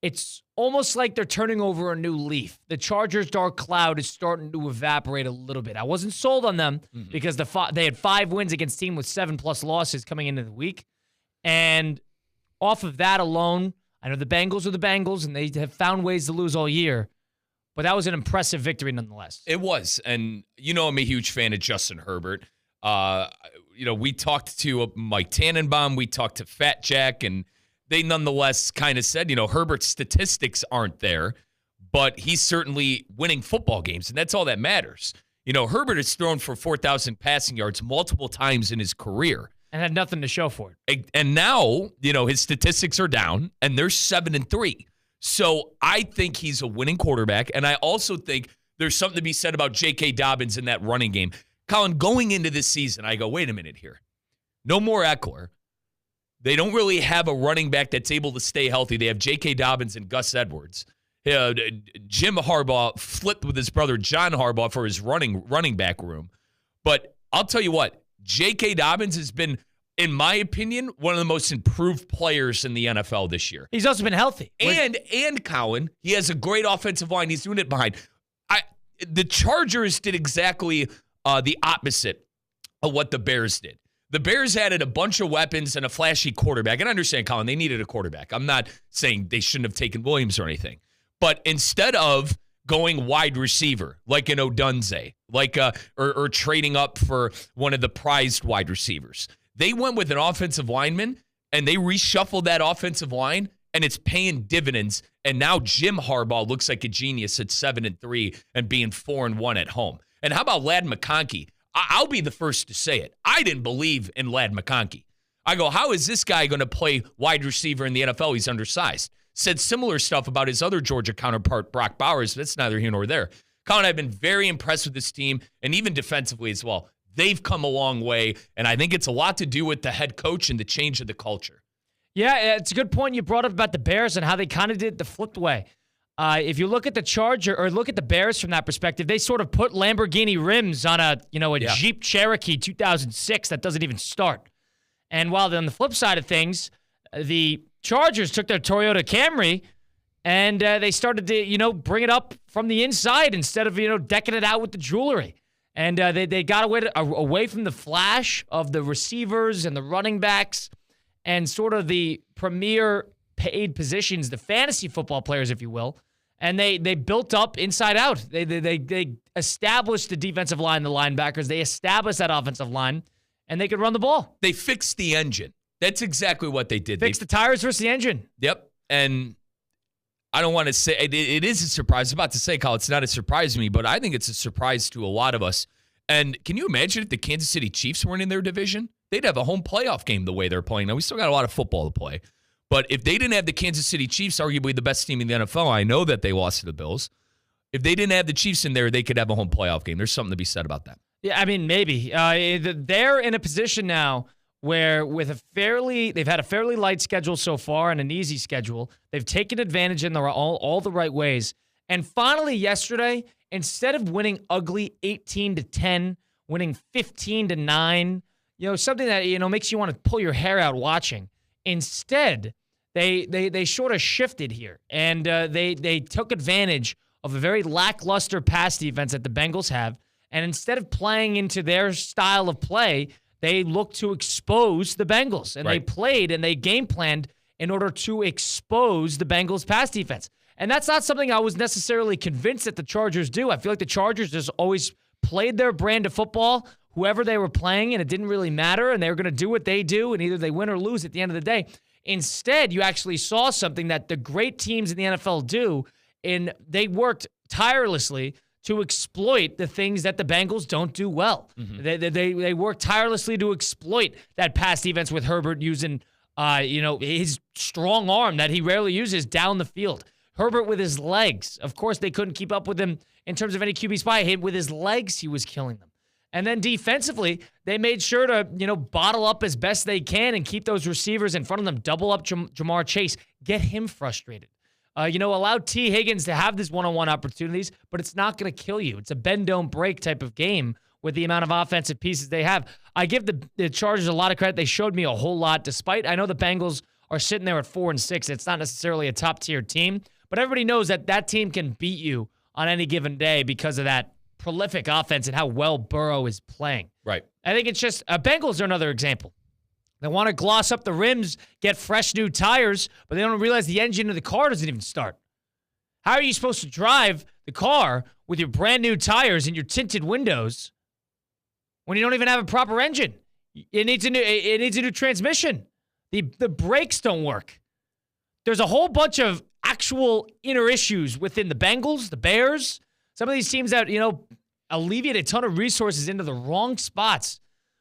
it's almost like they're turning over a new leaf. The Chargers' dark cloud is starting to evaporate a little bit. I wasn't sold on them because they had 5 wins against teams with 7+ losses coming into the week. And off of that alone, I know the Bengals are the Bengals, and they have found ways to lose all year. But that was an impressive victory nonetheless. It was. And, I'm a huge fan of Justin Herbert. We talked to Mike Tannenbaum. We talked to Fat Jack, and they nonetheless kind of said, Herbert's statistics aren't there, but he's certainly winning football games, and that's all that matters. Herbert has thrown for 4,000 passing yards multiple times in his career. And had nothing to show for it. And now, his statistics are down, and they're 7-3. So I think he's a winning quarterback, and I also think there's something to be said about J.K. Dobbins in that running game. Colin, going into this season, I go, wait a minute here. No more Eckler. They don't really have a running back that's able to stay healthy. They have J.K. Dobbins and Gus Edwards. Jim Harbaugh flipped with his brother John Harbaugh for his running back room. But I'll tell you what, J.K. Dobbins has been, in my opinion, one of the most improved players in the NFL this year. He's also been healthy. And Colin, he has a great offensive line. He's doing it behind. The Chargers did exactly the opposite of what the Bears did. The Bears added a bunch of weapons and a flashy quarterback. And I understand, Colin, they needed a quarterback. I'm not saying they shouldn't have taken Williams or anything. But instead of going wide receiver, like an Odunze, or trading up for one of the prized wide receivers, they went with an offensive lineman, and they reshuffled that offensive line, and it's paying dividends. And now Jim Harbaugh looks like a genius at 7-3 and being 4-1 at home. And how about Ladd McConkey? I'll be the first to say it. I didn't believe in Ladd McConkey. I go, how is this guy going to play wide receiver in the NFL? He's undersized. Said similar stuff about his other Georgia counterpart, Brock Bowers. That's neither here nor there. Colin, I've been very impressed with this team, and even defensively as well. They've come a long way, and I think it's a lot to do with the head coach and the change of the culture. Yeah, it's a good point you brought up about the Bears and how they kind of did the flipped way. If you look at the Charger or look at the Bears from that perspective, they sort of put Lamborghini rims on a Jeep Cherokee 2006 that doesn't even start. And while on the flip side of things, the Chargers took their Toyota Camry and they started to bring it up from the inside instead of decking it out with the jewelry. And they got away from the flash of the receivers and the running backs and sort of the premier paid positions, the fantasy football players, if you will. And they built up inside out. They established the defensive line, the linebackers. They established that offensive line, and they could run the ball. They fixed the engine. That's exactly what they did. Fixed the tires versus the engine. Yep. And I don't want to say it is a surprise. I was about to say, Kyle, it's not a surprise to me, but I think it's a surprise to a lot of us. And can you imagine if the Kansas City Chiefs weren't in their division? They'd have a home playoff game the way they're playing. Now, we still got a lot of football to play. But if they didn't have the Kansas City Chiefs, arguably the best team in the NFL, I know that they lost to the Bills. If they didn't have the Chiefs in there, they could have a home playoff game. There's something to be said about that. Yeah, I mean, maybe. They're in a position now where they've had a fairly light schedule so far and an easy schedule. They've taken advantage in all the right ways. And finally, yesterday, instead of winning ugly 18-10, winning 15-9, something that makes you want to pull your hair out watching. Instead, they sort of shifted here, and they took advantage of a very lackluster pass defense that the Bengals have, and instead of playing into their style of play, they looked to expose the Bengals, and They played and they game planned in order to expose the Bengals pass defense. And that's not something I was necessarily convinced that the Chargers do. I feel like the Chargers just always played their brand of football, whoever they were playing, and it didn't really matter, and they were going to do what they do, and either they win or lose at the end of the day. Instead, you actually saw something that the great teams in the NFL do, and they worked tirelessly to exploit the things that the Bengals don't do well. Mm-hmm. They work tirelessly to exploit that pass defense with Herbert using his strong arm that he rarely uses down the field. Herbert with his legs. Of course, they couldn't keep up with him in terms of any QB spy. With his legs, he was killing them. And then defensively, they made sure to, bottle up as best they can and keep those receivers in front of them, double up Jamar Chase, get him frustrated. Allow T. Higgins to have these one-on-one opportunities, but it's not going to kill you. It's a bend, don't break type of game with the amount of offensive pieces they have. I give the Chargers a lot of credit. They showed me a whole lot, despite I know the Bengals are sitting there at 4-6. It's not necessarily a top-tier team, but everybody knows that that team can beat you on any given day because of that prolific offense and how well Burrow is playing. Right. I think it's just Bengals are another example. They want to gloss up the rims, get fresh new tires, but they don't realize the engine of the car doesn't even start. How are you supposed to drive the car with your brand new tires and your tinted windows when you don't even have a proper engine? It needs a new transmission. The brakes don't work. There's a whole bunch of actual inner issues within the Bengals, the Bears. Some of these teams that, alleviate a ton of resources into the wrong spots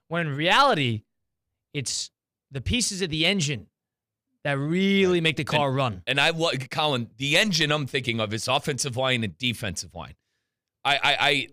when in reality, it's the pieces of the engine that really make the car run. And Colin, the engine I'm thinking of is offensive line and defensive line. I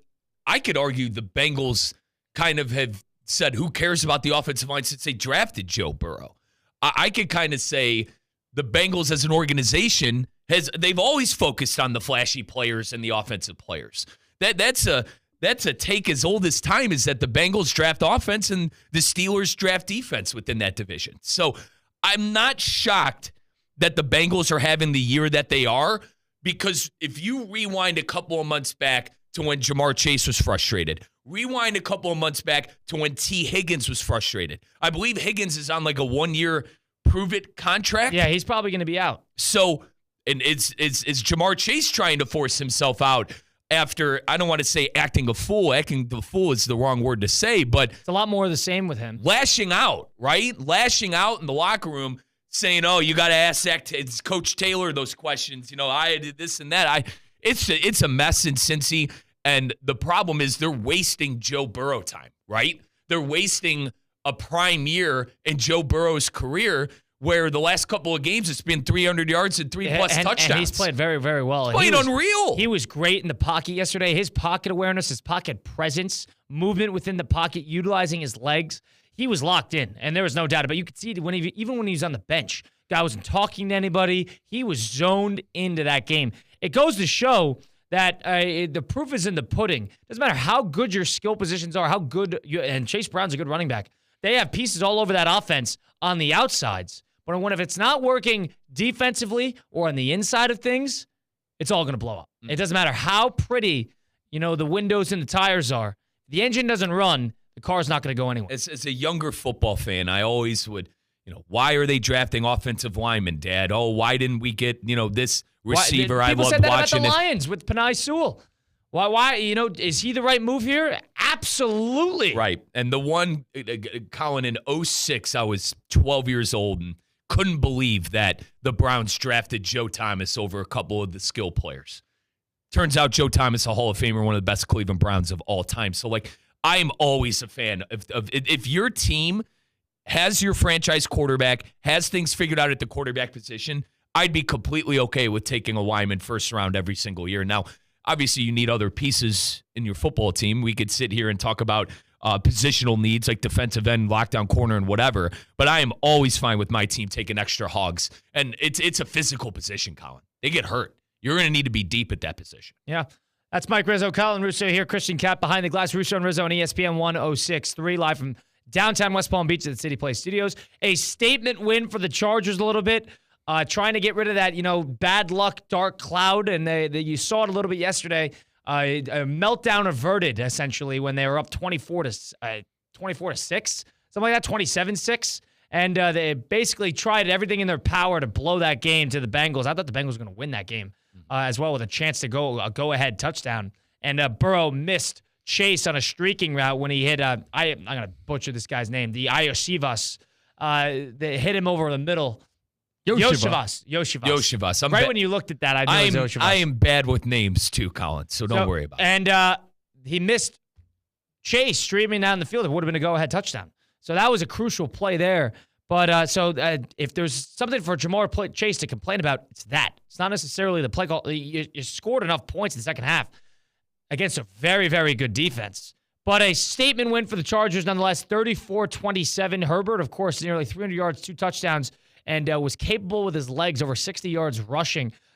could argue the Bengals kind of have said, who cares about the offensive line since they drafted Joe Burrow? I could kind of say the Bengals as an organization they've always focused on the flashy players and the offensive players. That's a take as old as time, is that the Bengals draft offense and the Steelers draft defense within that division. So I'm not shocked that the Bengals are having the year that they are, because if you rewind a couple of months back to when Jamar Chase was frustrated, rewind a couple of months back to when T. Higgins was frustrated. I believe Higgins is on like a 1-year prove-it contract. Yeah, he's probably going to be out. So, and it's Jamar Chase trying to force himself out after, I don't want to say acting a fool. Acting the fool is the wrong word to say, but it's a lot more of the same with him. Lashing out, right? Lashing out in the locker room, saying, "Oh, you got to ask Coach Taylor those questions." I did this and that. It's a mess in Cincy, and the problem is they're wasting Joe Burrow time, right? They're wasting a prime year in Joe Burrow's career, where the last couple of games it's been 300 yards and 3+ touchdowns. And he's played very, very well. He's played unreal. He was great in the pocket yesterday. His pocket awareness, his pocket presence, movement within the pocket, utilizing his legs. He was locked in, and there was no doubt about it. You could see it even when he was on the bench. Guy wasn't talking to anybody. He was zoned into that game. It goes to show that the proof is in the pudding. Doesn't matter how good your skill positions are, how good and Chase Brown's a good running back. They have pieces all over that offense on the outsides. But if it's not working defensively or on the inside of things, it's all going to blow up. It doesn't matter how pretty, the windows and the tires are. If the engine doesn't run, the car's not going to go anywhere. As a younger football fan, I always would, why are they drafting offensive linemen, Dad? Oh, why didn't we get, this receiver? I loved watching. People said that about the Lions with Penei Sewell. Why, is he the right move here? Absolutely. Right. And the one, Colin, in 2006, I was 12 years old and couldn't believe that the Browns drafted Joe Thomas over a couple of the skill players. Turns out Joe Thomas, a Hall of Famer, one of the best Cleveland Browns of all time. So, I'm always a fan of if your team has your franchise quarterback, has things figured out at the quarterback position, I'd be completely okay with taking a lineman first round every single year. Now, obviously, you need other pieces in your football team. We could sit here and talk about positional needs like defensive end, lockdown corner, and whatever. But I am always fine with my team taking extra hogs. And it's a physical position, Colin. They get hurt. You're going to need to be deep at that position. Yeah. That's Mike Rizzo, Colin Russo here, Christian Cap behind the glass, Russo and Rizzo on ESPN 106.3, live from downtown West Palm Beach at the City Place Studios. A statement win for the Chargers a little bit. Trying to get rid of that, bad luck, dark cloud. And you saw it a little bit yesterday. A meltdown averted, essentially, when they were up 24-6, something like that, 27-6. And they basically tried everything in their power to blow that game to the Bengals. I thought the Bengals were going to win that game as well, with a chance to go a go-ahead touchdown. And Burrow missed Chase on a streaking route when he hit, I'm going to butcher this guy's name, the Iosivas. They hit him over the middle. Yoshivas. When you looked at that, I knew it was Yoshivas. I am bad with names too, Colin, so don't worry about it. And he missed Chase streaming down the field. It would have been a go-ahead touchdown. So that was a crucial play there. But if there's something for Jamar Chase to complain about, it's that. It's not necessarily the play call. You scored enough points in the second half against a very, very good defense. But a statement win for the Chargers nonetheless, 34-27. Herbert, of course, nearly 300 yards, 2 touchdowns, and was capable with his legs, over 60 yards rushing.